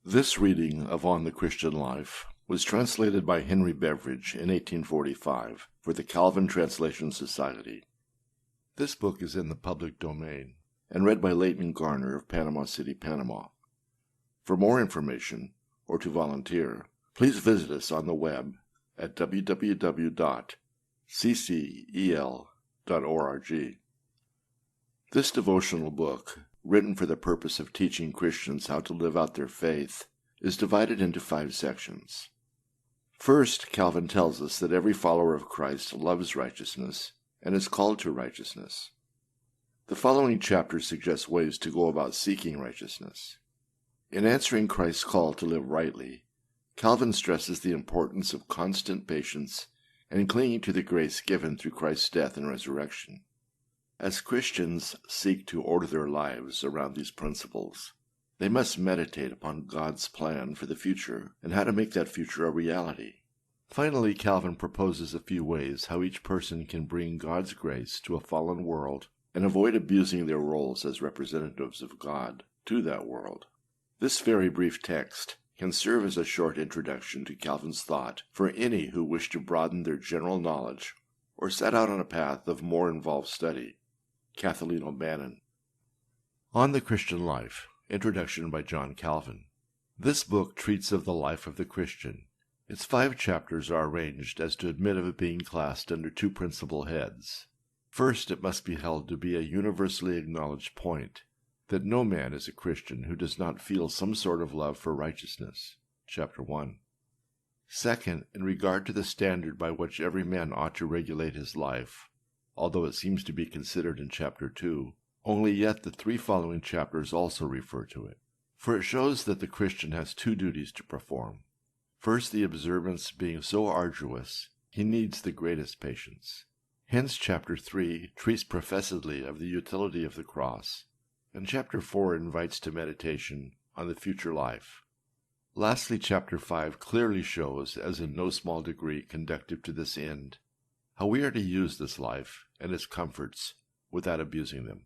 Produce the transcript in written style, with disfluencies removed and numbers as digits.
This reading of On the Christian Life was translated by Henry Beveridge in 1845 for the Calvin Translation Society. This book is in the public domain and read by Leighton Garner of Panama City, Panama. For more information or to volunteer, please visit us on the web at www.ccel.org. This devotional book, written for the purpose of teaching Christians how to live out their faith, is divided into 5 sections. First, Calvin tells us that every follower of Christ loves righteousness and is called to righteousness. The following chapter suggests ways to go about seeking righteousness. In answering Christ's call to live rightly, Calvin stresses the importance of constant patience and clinging to the grace given through Christ's death and resurrection. As Christians seek to order their lives around these principles, they must meditate upon God's plan for the future and how to make that future a reality. Finally, Calvin proposes a few ways how each person can bring God's grace to a fallen world and avoid abusing their roles as representatives of God to that world. This very brief text can serve as a short introduction to Calvin's thought for any who wish to broaden their general knowledge or set out on a path of more involved study. Kathleen O'Bannon. On the Christian Life, Introduction by John Calvin. This book treats of the life of the Christian. Its 5 chapters are arranged as to admit of it being classed under 2 principal heads. First, it must be held to be a universally acknowledged point that no man is a Christian who does not feel some sort of love for righteousness. Chapter 1. Second, in regard to the standard by which every man ought to regulate his life, although it seems to be considered in chapter 2, only yet the 3 following chapters also refer to it. For it shows that the Christian has 2 duties to perform. First, the observance being so arduous, he needs the greatest patience. Hence chapter 3 treats professedly of the utility of the cross, and chapter 4 invites to meditation on the future life. Lastly, chapter 5 clearly shows, as in no small degree conducive to this end, how we are to use this life and its comforts without abusing them.